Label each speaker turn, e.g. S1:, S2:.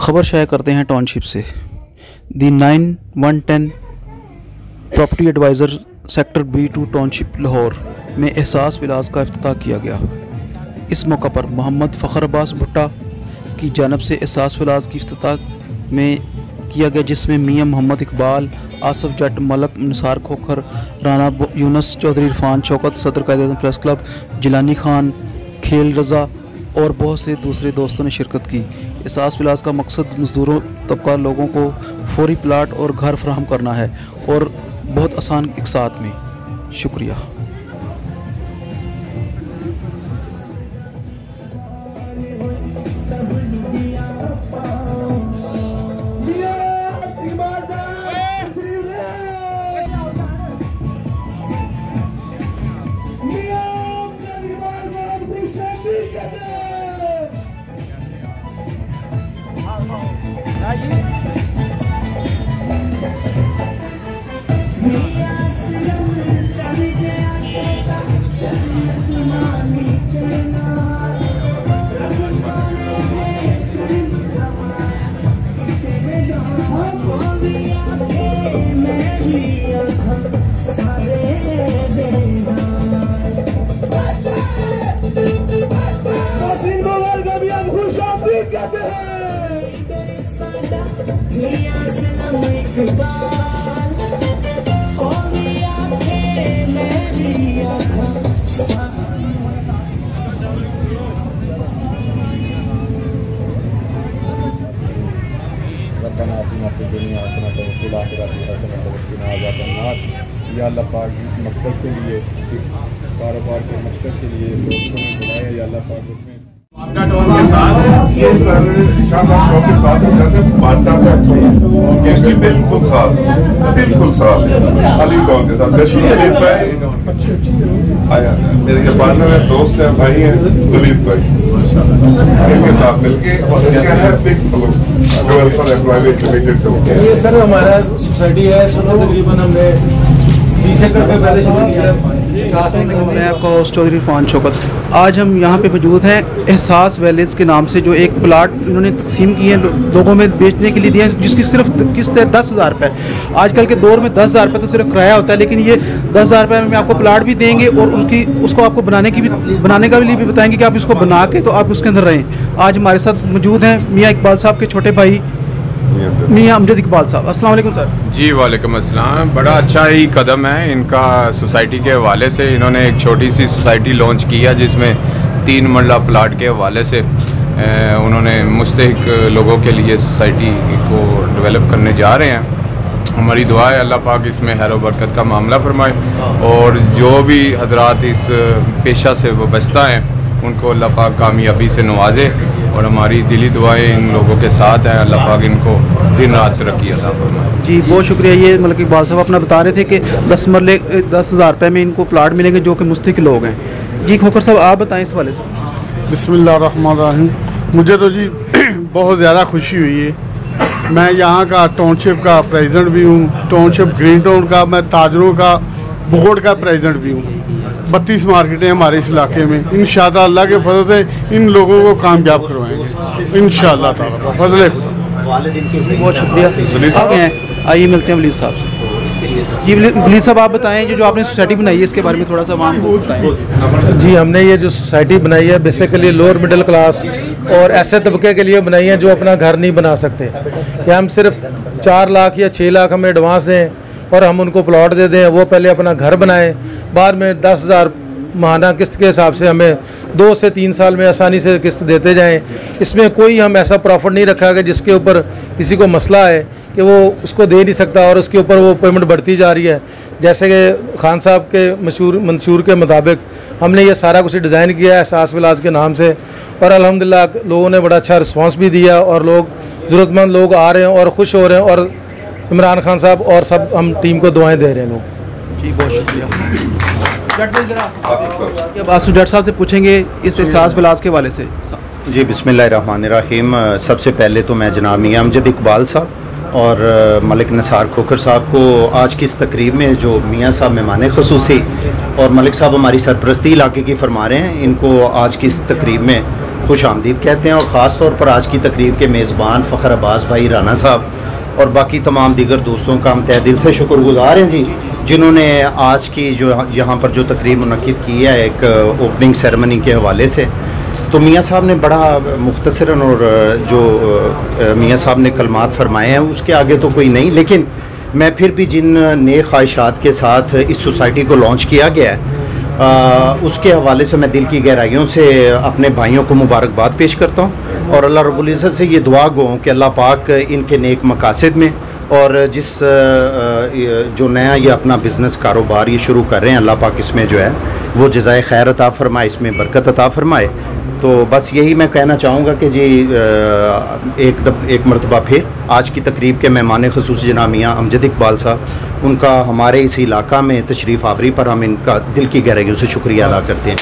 S1: खबर शाया करते हैं टाउनशिप से। The 9110 property advisor sector B2 township Lahore में एहसास विलास का इफ्तिताह किया गया। इस मौका पर मोहम्मद फ़खर अब्बास भुट्टा की जानब से एहसास विलास की इफ्तिताह में किया गया, जिसमें मियाँ मोहम्मद इकबाल, आसफ जट, मलक निसार खोखर, राना यूनुस, चौधरी इरफान शौकत, सदर कायद प्रेस क्लब, जिलानी खान, खेल रज़ा और बहुत से दूसरे दोस्तों ने शिरकत की। एहसास विलास का मकसद मज़दूरों तबका लोगों को फौरी प्लाट और घर फराहम करना है और बहुत आसान इक़सात में। शुक्रिया।
S2: या अल्लाह पाक इस मकसद के लिए, इस कारोबार के मकसद के लिए दोस्तों ने बुलाया। या अल्लाह पाक उसमें के साथ ये सर शाहबाद चौक के साथ हो जाते हैं, बाटा फैक्ट्री बिल्कुल साथ अली टाउन के साथ रशीद अली भाई आया, मेरे ये पार्टनर है, दोस्त है, भाई है दलीप भाई, इनके साथ मिलके प्राइवेट लिमिटेड।
S3: ये सर हमारा सोसाइटी है, तकरीबन हमने 20 एकड़ पे पहले शुरू किया।
S1: मैं आपका होस्ट चौधरी इरफान शौकत। आज हम यहाँ पे मौजूद हैं एहसास वैलीज़ के नाम से, जो एक प्लाट इन्होंने तकसीम किए हैं लोगों में बेचने के लिए दिए हैं, जिसकी सिर्फ किस्त है 10,000 रुपये। आजकल के दौर में 10,000 रुपये तो सिर्फ किराया होता है, लेकिन ये 10,000 रुपये में आपको प्लाट भी देंगे और उसको आपको बनाने का भी बताएंगे कि आप इसको बना के तो आप उसके अंदर रहें। आज हमारे साथ मौजूद हैं मियाँ इकबाल साहब के छोटे भाई मियाँ अमजद इकबाल साहब। अस्सलाम वालेकुम सर।
S2: जी वालेकुम अस्सलाम। बड़ा अच्छा ही कदम है इनका सोसाइटी के हवाले से। इन्होंने एक छोटी सी सोसाइटी लॉन्च किया जिसमें 3 मरला प्लाट के हवाले से उन्होंने मुस्तहिक लोगों के लिए सोसाइटी को डेवलप करने जा रहे हैं। हमारी दुआ है अल्लाह पाक इसमें खैर व बरकत का मामला फरमाए और जो भी हजरात इस पेशा से वाबस्ता हैं उनको अल्लाह पाक कामयाबी से नवाजे और हमारी दिली दुआएं इन लोगों के साथ हैं। अल्लाह पाक इनको दिन रात तरक्की अता फरमाए।
S1: जी बहुत शुक्रिया। ये मतलब इकबाल साहब अपना बता रहे थे कि 10 मरले 10,000 रुपये में इनको प्लाट मिलेंगे जो कि मुस्तहिक लोग हैं। जी खोखर साहब आप बताएं इस वाले से।
S4: बिस्मिल्लाहिर्रहमानिर्रहीम। मुझे तो जी बहुत ज़्यादा खुशी हुई है। मैं यहाँ का टाउनशिप का प्रेसिडेंट भी हूँ, टाउनशिप ग्रीन टाउन का मैं ताजरों का बोर्ड का प्रेसिडेंट भी हूँ। 32 मार्केटें हमारे इस इलाके में। इंशाअल्लाह अल्लाह के फजल से इन लोगों को कामयाब करवाएंगे इंशाअल्लाह ताला फजल खुदा।
S1: बहुत शुक्रिया। आइए मिलते हैं वलीद साहब से। जी वलीद साहब आप बताएं जो आपने सोसाइटी बनाई है इसके बारे में थोड़ा सा आवाम को बताएं।
S3: जी हमने ये जो सोसाइटी बनाई है बेसिकली लोअर मिडिल क्लास और ऐसे तबके के लिए बनाई है जो अपना घर नहीं बना सकते, कि हम सिर्फ 4 लाख या 6 लाख हमें एडवांस दें और हम उनको प्लॉट दे दें, वो पहले अपना घर बनाएं, बाद में 10,000 माहाना किस्त के हिसाब से हमें 2 से 3 साल में आसानी से किस्त देते जाएं। इसमें कोई हम ऐसा प्रॉफिट नहीं रखा कि जिसके ऊपर किसी को मसला है कि वो उसको दे नहीं सकता और उसके ऊपर वो पेमेंट बढ़ती जा रही है। जैसे कि खान साहब के मंशूर के मुताबिक हमने ये सारा कुछ डिज़ाइन किया है एहसास विलास के नाम से और अल्हम्दुलिल्लाह लोगों ने बड़ा अच्छा रिस्पॉन्स भी दिया और लोग ज़रूरतमंद लोग आ रहे हैं और खुश हो रहे हैं और इमरान खान साहब और सब हम टीम को दुआएं दे रहे हैं लोग।
S1: जी बहुत शुक्रिया। जट साहब से पूछेंगे इस एहसास विलास के हवाले से।
S5: जी बिस्मिल्लाहिर्रहमानिर्रहीम। सबसे पहले तो मैं जनाब मियाँ अमजद इकबाल साहब और मलिक निसार खोखर साहब को आज की इस तकरीब में जो मियाँ साहब मेहमान खुसूसी और मलिक साहब हमारी सरपरस्ती इलाके की फरमा रहे हैं, इनको आज की इस तकरीब में खुश आमदीद कहते हैं। और ख़ास तौर पर आज की तकरीब के मेज़बान फ़खर अब्बास भाई राना साहब और बाकी तमाम दीगर दोस्तों का हम तहे दिल से शुक्रगुज़ार हैं जी, जिन्होंने आज की जो यहाँ पर जो तकरीब मुनक्किद की है एक ओपनिंग सेरेमनी के हवाले से। तो मियाँ साहब ने बड़ा मुख्तसरन और जो मियाँ साहब ने कलमात फरमाए हैं उसके आगे तो कोई नहीं, लेकिन मैं फिर भी जिन नेक ख्वाहिशात के साथ इस सोसाइटी को लॉन्च किया गया है उसके हवाले से मैं दिल की गहराइयों से अपने भाइयों को मुबारकबाद पेश करता हूँ और अल्लाह रब्बुल इज़्ज़त से ये दुआ गो कि अल्लाह पाक इनके नेक मकासद में और जिस जो नया ये अपना बिज़नेस कारोबार ये शुरू कर रहे हैं अल्लाह पाक इसमें जो है वो जज़ाए खैर अता फ़रमाए, इसमें बरकत अता फ़रमाए। तो बस यही मैं कहना चाहूँगा कि जी एक मरतबा फिर आज की तकरीब के मेहमान ख़ुसूस जनाब मियाँ अमजद इकबाल साहब, उनका हमारे इस इलाका में तशरीफ़ आवरी पर हम इनका दिल की गहराइयों से शुक्रिया अदा करते हैं।